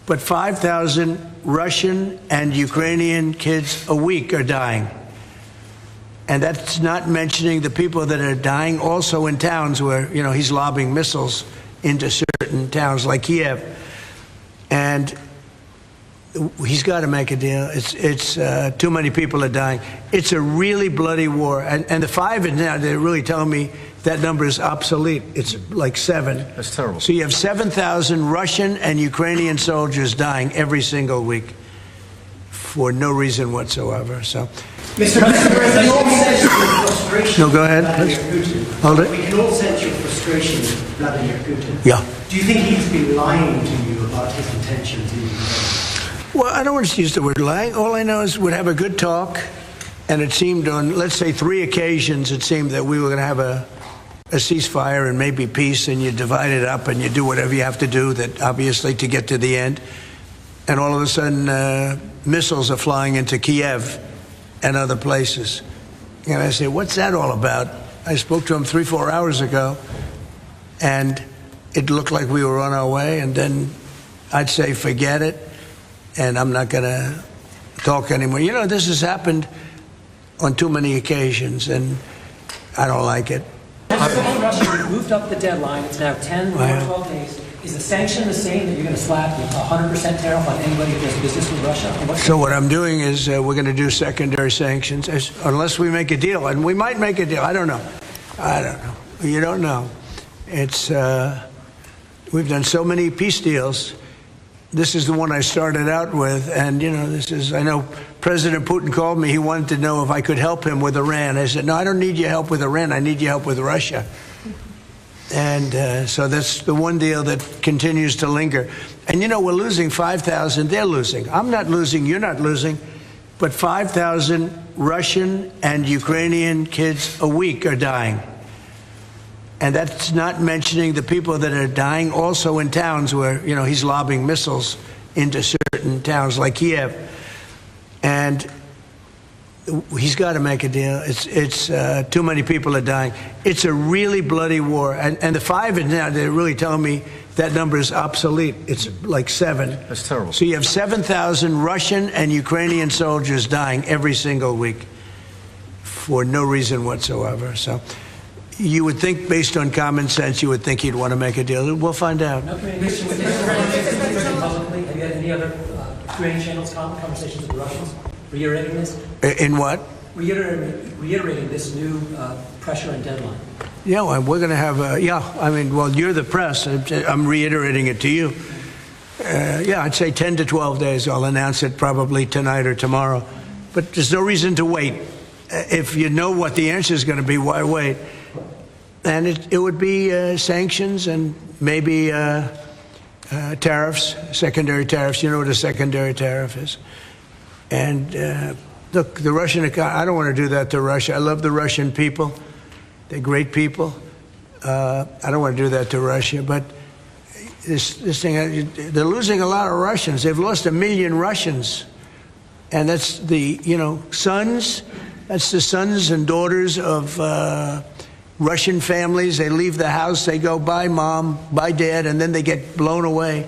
but 5,000 Russian and Ukrainian kids a week are dying. And that's not mentioning the people that are dying also in towns where, he's lobbing missiles into certain towns like Kiev. And he's got to make a deal. It's too many people are dying. It's a really bloody war. And the 5 is now, they're really telling me that number is obsolete. It's like 7. That's terrible. So you have 7,000 Russian and Ukrainian soldiers dying every single week for no reason whatsoever. So, Mr. President, we can all sense your frustration. No, go ahead. Vladimir Putin. Hold it. We can all sense your frustration with Vladimir Putin. Yeah. Do you think he's been lying to you about his intentions in Ukraine? Well, I don't want to use the word lying. All I know is we'd have a good talk, and it seemed on, let's say, 3 occasions, it seemed that we were going to have a ceasefire and maybe peace, and you divide it up and you do whatever you have to do, that obviously to get to the end. And all of a sudden, missiles are flying into Kiev and other places. And I say, what's that all about? I spoke to him 3-4 hours ago, and it looked like we were on our way, and then I'd say, forget it, and I'm not going to talk anymore. This has happened on too many occasions, and I don't like it. Russia moved up the deadline. It's now 10 or 12 days. Is the sanction the same, that you're going to slap a 100% tariff on anybody who does business with Russia? So what I'm doing is we're going to do secondary sanctions unless we make a deal. And we might make a deal. I don't know. You don't know. It's we've done so many peace deals. This is the one I started out with. And, I know President Putin called me. He wanted to know if I could help him with Iran. I said, no, I don't need your help with Iran. I need your help with Russia. And so that's the one deal that continues to linger. And, we're losing 5,000. They're losing. I'm not losing. You're not losing. But 5,000 Russian and Ukrainian kids a week are dying. And that's not mentioning the people that are dying also in towns where, he's lobbing missiles into certain towns like Kiev. And he's got to make a deal. It's too many people are dying. It's a really bloody war. And the 5 is now, they're really telling me that number is obsolete. It's like 7. That's terrible. So you have 7,000 Russian and Ukrainian soldiers dying every single week for no reason whatsoever. So you would think, based on common sense, you would think he'd want to make a deal. We'll find out. Have you had any other Ukrainian channels conversations with the Russians? Reiterating this? In what? Reiterating this new pressure and deadline. Yeah, well, we're going to have you're the press. I'm reiterating it to you. I'd say 10 to 12 days. I'll announce it probably tonight or tomorrow. But there's no reason to wait. If you know what the answer is going to be, why wait? And it would be sanctions and maybe tariffs, secondary tariffs. You know what a secondary tariff is. And look, the Russian economy, I don't want to do that to Russia. I love the Russian people. They're great people. I don't want to do that to Russia. But this thing, they're losing a lot of Russians. They've lost 1 million Russians. And that's the, sons. That's the sons and daughters of Russian families. They leave the house. They go, bye, Mom, bye, Dad, and then they get blown away.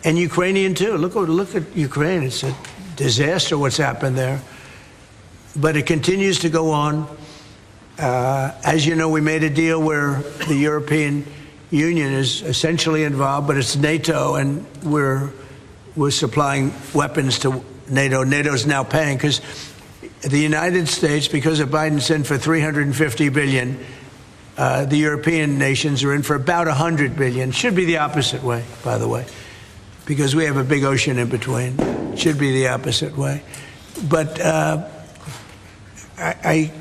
And Ukrainian, too. Look at Ukraine. It's a disaster what's happened there. But it continues to go on. As you know, we made a deal where the European Union is essentially involved, but it's NATO, and we're supplying weapons to NATO. NATO's now paying because the United States, because of Biden's in for $350 billion, the European nations are in for about $100 billion. Should be the opposite way, by the way, because we have a big ocean in between. Should be the opposite way. But I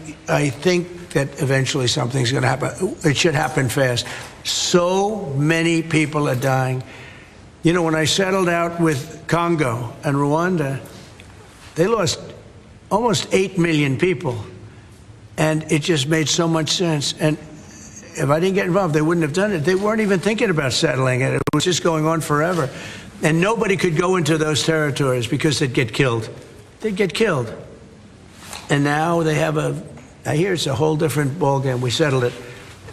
think that eventually something's going to happen. It should happen fast. So many people are dying. When I settled out with Congo and Rwanda, they lost almost 8 million people. And it just made so much sense. And if I didn't get involved, they wouldn't have done it. They weren't even thinking about settling it. It was just going on forever. And nobody could go into those territories because they'd get killed. They'd get killed. And now they have I hear it's a whole different ballgame. We settled it.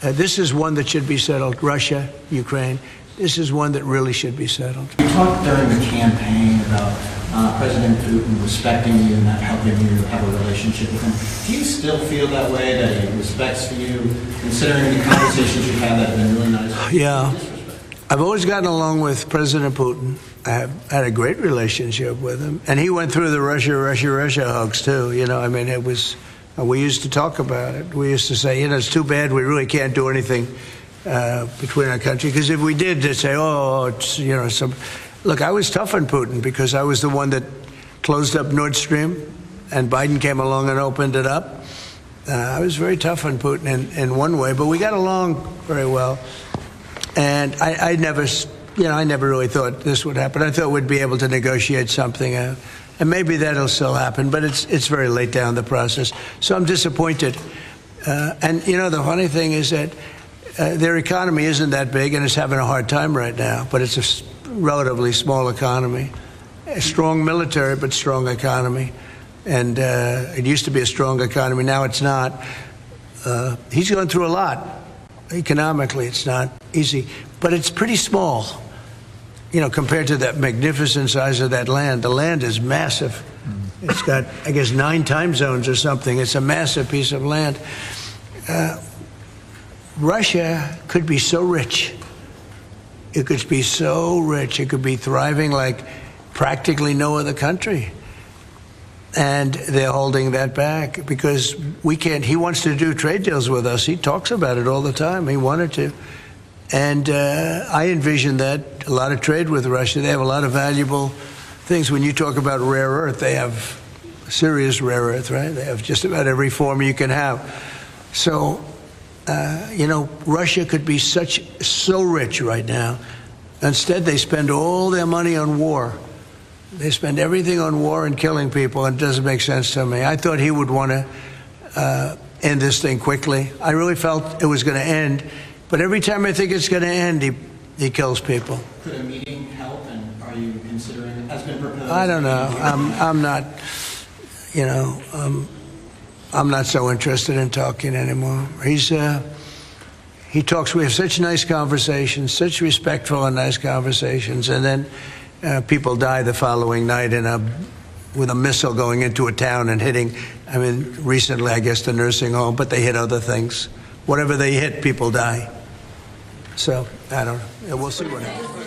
This is one that should be settled, Russia, Ukraine. this is one that really should be settled. You talked during the campaign about President Putin respecting you and not helping you have a relationship with him. Do you still feel that way, that he respects you, considering the conversations you've had that have been really nice? Yeah. I've always gotten along with President Putin. I have had a great relationship with him. And he went through the Russia hugs, too. You know, I mean, it was, we used to talk about it. We used to say, you know, it's too bad we really can't do anything between our country. Because if we did, they'd say, oh, it's, you know, some. Look, I was tough on Putin because I was the one that closed up Nord Stream, and Biden came along and opened it up. I was very tough on Putin in one way, but we got along very well. And I never, you know, I never really thought this would happen. I thought we'd be able to negotiate something out. And maybe that'll still happen, but it's very late down the process. So I'm disappointed. And, you know, the funny thing is that their economy isn't that big, and it's having a hard time right now. But it's a relatively small economy. A strong military, but strong economy. And it used to be a strong economy. Now it's not. He's going through a lot. Economically, it's not easy. But it's pretty small, you know, compared to that magnificent size of that land. The land is massive. It's got, I guess, 9 time zones or something. It's a massive piece of land. Russia could be so rich. It could be so rich. It could be thriving like practically no other country. And they're holding that back because we can't. He wants to do trade deals with us. He talks about it all the time. He wanted to. And I envision that, a lot of trade with Russia. They have a lot of valuable things. When you talk about rare earth, they have serious rare earth, right? They have just about every form you can have. So, you know, Russia could be so rich right now. Instead, they spend all their money on war. They spend everything on war and killing people, and it doesn't make sense to me. I thought he would want to end this thing quickly. I really felt it was going to end, but every time I think it's going to end, he kills people. Could a meeting help, and are you considering it? Has been proposed? I don't know. I'm not, you know, I'm not so interested in talking anymore. He talks. We have such nice conversations, such respectful and nice conversations, and then people die the following night with a missile going into a town and hitting. I mean, recently, I guess, the nursing home, but they hit other things. Whatever they hit, people die. So I don't know. We'll see what happens.